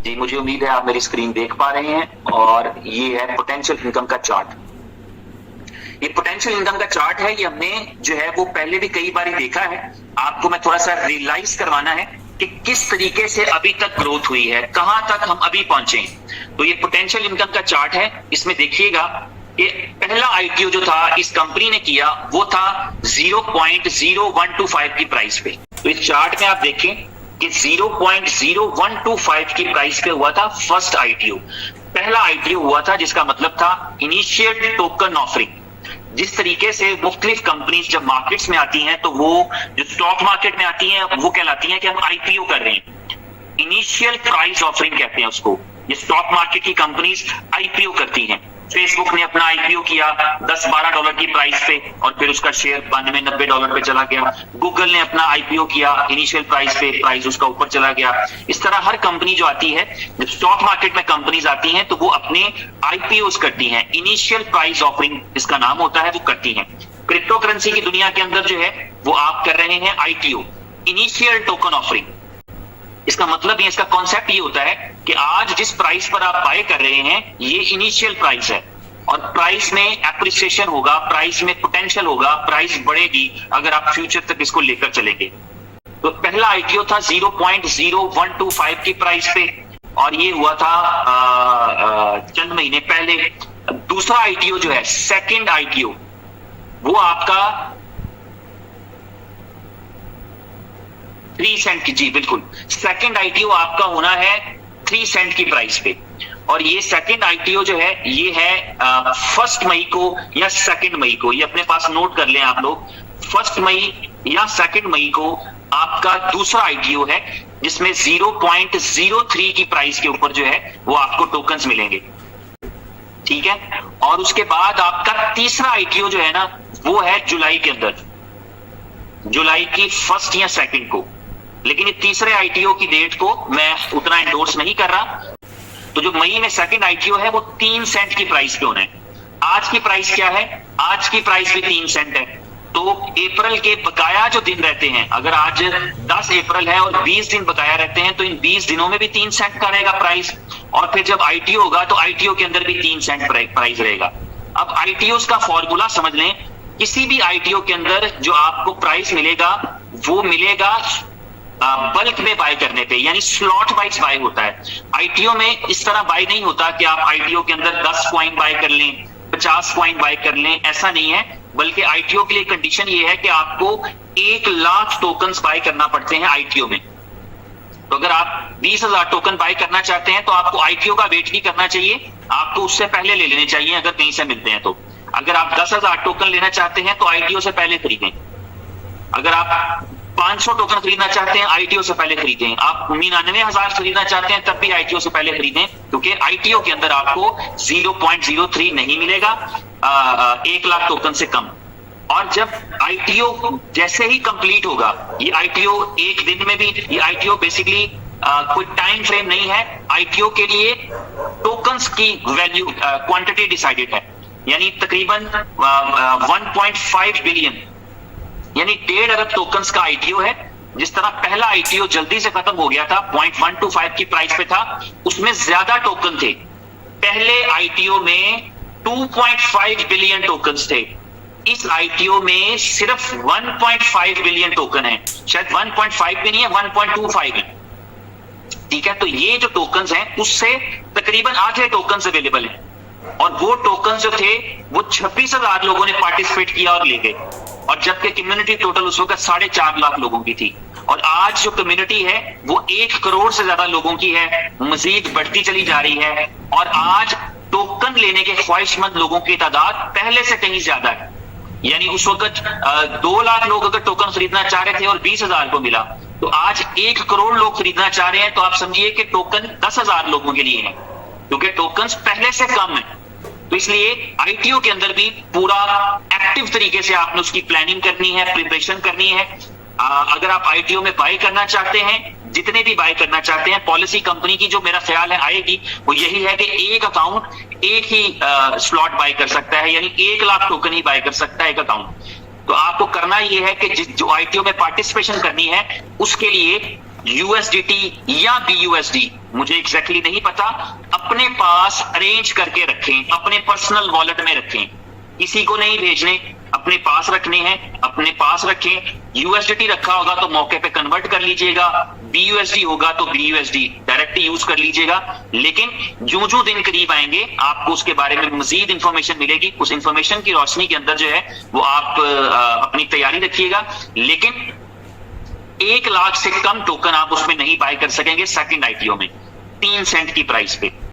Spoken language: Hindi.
जी, मुझे उम्मीद है आप मेरी स्क्रीन देख पा रहे हैं और ये है पोटेंशियल इनकम का चार्ट। ये पोटेंशियल इनकम का चार्ट है, ये हमने जो है वो पहले भी कई बार देखा है। आपको मैं थोड़ा सा रियलाइज करवाना है कि किस तरीके से अभी तक ग्रोथ हुई है, कहां तक हम अभी पहुंचे। तो ये पोटेंशियल इनकम का चार्ट है, इसमें देखिएगा ये पहला आईपीओ जो था इस कंपनी ने किया वो था 0.0125 की प्राइस पे। तो इस चार्ट में आप देखें कि 0.0125 की प्राइस पे हुआ था फर्स्ट आईपीओ, पहला आईपीओ हुआ था, जिसका मतलब था इनिशियल टोकन ऑफरिंग। जिस तरीके से मुख्तलिफ कंपनीज जब मार्केट्स में आती हैं तो वो जो स्टॉक मार्केट में आती हैं वो कहलाती हैं कि हम आईपीओ कर रहे हैं, इनिशियल प्राइस ऑफरिंग कहते हैं उसको। ये स्टॉक मार्केट की कंपनीज आईपीओ करती हैं। फेसबुक ने अपना आईपीओ किया $10-12 की प्राइस पे और फिर उसका शेयर $92-90 पे चला गया। गूगल ने अपना आईपीओ किया इनिशियल प्राइस पे, प्राइस उसका ऊपर चला गया। इस तरह हर कंपनी जो आती है, जब स्टॉक मार्केट में कंपनीज आती हैं तो वो अपने आईपीओ करती हैं, इनिशियल प्राइस ऑफरिंग इसका नाम होता है, वो करती हैं। क्रिप्टो करेंसी की दुनिया के अंदर जो है वो आप कर रहे हैं आईटीओ, इनिशियल टोकन ऑफरिंग। इसका मतलब ये, इसका कॉन्सेप्ट ये होता है कि आज जिस प्राइस पर आप बाय कर रहे हैं ये इनिशियल प्राइस है और प्राइस में एप्रिसिएशन होगा, प्राइस में पोटेंशियल होगा, प्राइस बढ़ेगी अगर आप फ्यूचर तक इसको लेकर चलेंगे। तो पहला आईटीओ था 0.0125 की प्राइस पे और ये हुआ था चंद महीने पहले। दूसरा आईटीओ जो है, सेकंड आईटीओ, वो आपका 3 सेंट की, जी बिल्कुल, सेकंड आईटीओ आपका होना है 3 सेंट की प्राइस पे। और ये सेकंड आईटीओ जो है ये है 1 मई को या 2 मई को, ये अपने पास नोट कर लें आप लोग। 1 मई या 2 मई को आपका दूसरा आईटीओ है जिसमें 0.03 की प्राइस के ऊपर जो है वो आपको टोकन्स मिलेंगे, ठीक है। और उसके बाद आपका तीसरा आईटीओ जो है ना वो है जुलाई के अंदर, जुलाई की 1 या 2 को। लेकिन ये तीसरे आईटीओ की डेट को मैं उतना एंडोर्स नहीं कर रहा। तो जो मई में सेकंड आईटीओ है वो 3 सेंट की प्राइस पे होना है। आज की प्राइस क्या है? आज की प्राइस भी 3 सेंट है। तो अप्रैल के बकाया जो दिन रहते हैं, अगर आज 10 अप्रैल है और 20 दिन बकाया रहते हैं तो इन 20 दिनों में भी 3 सेंट का रहेगा प्राइस। और फिर जब आईटीओ होगा तो आईटीओ के अंदर भी 3 सेंट प्राइस रहेगा। अब आईटीओ का फॉर्मूला समझ लें, किसी भी आईटीओ के अंदर जो आपको प्राइस मिलेगा वो मिलेगा बल्क में बाय करने पे, यानी स्लॉट वाइज बाय होता है। आईटीओ में इस तरह बाय नहीं होता कि आप आईटीओ के अंदर 10 कॉइन बाय कर लें, 50 कॉइन बाय कर लें, ऐसा नहीं है। बल्कि आईटीओ के लिए कंडीशन ये है कि आपको 1 लाख टोकन्स बाय करना पड़ते हैं आईटीओ में। तो अगर आप 20,000 टोकन बाय करना चाहते हैं तो आपको आईटीओ का वेट नहीं करना चाहिए, आपको उससे पहले ले लेने चाहिए अगर कहीं से मिलते हैं तो। अगर आप 10,000 टोकन लेना चाहते हैं तो आईटीओ से पहले खरीदें। अगर आप 500 टोकन खरीदना चाहते हैं आईटीओ से पहले खरीदें। आप 99,000 खरीदना चाहते हैं तब भी आईटीओ से पहले खरीदें, क्योंकि आईटीओ के अंदर आपको 0.03 नहीं मिलेगा 1 लाख टोकन से कम। और जब आईटीओ जैसे ही कंप्लीट होगा, ये आईटीओ एक दिन में भी, ये आईटीओ बेसिकली कोई टाइम फ्रेम नहीं है। आईटीओ के लिए टोकन्स की वैल्यू क्वांटिटी डिसाइडेड है, यानी तकरीबन 1.5 बिलियन यानी 1.5 अरब टोकन्स का आईटीओ है। जिस तरह पहला आईटीओ जल्दी से खत्म हो गया था, 0.125 की प्राइस पे था, उसमें ज्यादा टोकन थे। पहले आईटीओ में 2.5 बिलियन टोकन्स थे, इस आईटीओ में सिर्फ 1.5 बिलियन टोकन है, शायद 1.5 भी नहीं है, 1.25 है, ठीक है। तो ये जो टोकन्स हैं उससे तकरीबन आधे टोकन्स अवेलेबल हैं और वो टोकन जो थे वो 26,000 लोगों ने पार्टिसिपेट किया और ले गए। और जबकि कम्युनिटी टोटल उस वक्त 4.5 लाख लोगों की थी और आज जो कम्युनिटी है वो 1 करोड़ से ज्यादा लोगों की है, मजीद बढ़ती चली जा रही है। और आज टोकन लेने के ख्वाहिशमंद लोगों की तादाद पहले से कहीं ज्यादा है। यानी उस वक्त 2 लाख लोग अगर टोकन खरीदना चाह रहे थे और 20,000 को मिला, तो आज 1 करोड़ लोग खरीदना चाह रहे हैं। तो आप समझिए कि टोकन 10,000 लोगों के लिए है, क्योंकि टोकन्स पहले से कम है। तो इसलिए आईटीओ के अंदर भी पूरा एक्टिव तरीके से आपने उसकी प्लानिंग करनी है, प्रिपरेशन करनी है। अगर आप आईटीओ में बाय करना चाहते हैं, जितने भी बाय करना चाहते हैं, पॉलिसी कंपनी की जो मेरा ख्याल है आएगी वो यही है कि एक अकाउंट एक ही स्लॉट बाय कर सकता है, यानी 1 लाख टोकन ही बाय कर सकता है एक अकाउंट। तो आपको करना यह है कि जो आईटीओ में पार्टिसिपेशन करनी है उसके लिए यूएसडीटी या बीयूएसडी, मुझे एग्जैक्टली नहीं पता, अपने पास अरेंज करके रखें, अपने पर्सनल वॉलेट में रखें, किसी को नहीं भेजने, अपने पास रखने हैं, अपने पास रखें। यूएसडीटी रखा होगा तो मौके पे कन्वर्ट कर लीजिएगा, बीयूएसडी होगा तो बीयूएसडी डायरेक्ट यूज कर लीजिएगा। लेकिन जो दिन करीब आएंगे आपको उसके बारे में मजीद इंफॉर्मेशन मिलेगी, उस इंफॉर्मेशन की रोशनी के अंदर जो है वो आप अपनी तैयारी रखिएगा। लेकिन 1 लाख से कम टोकन आप उसमें नहीं बाय कर सकेंगे सेकंड आईटीओ में 3 सेंट की प्राइस पे।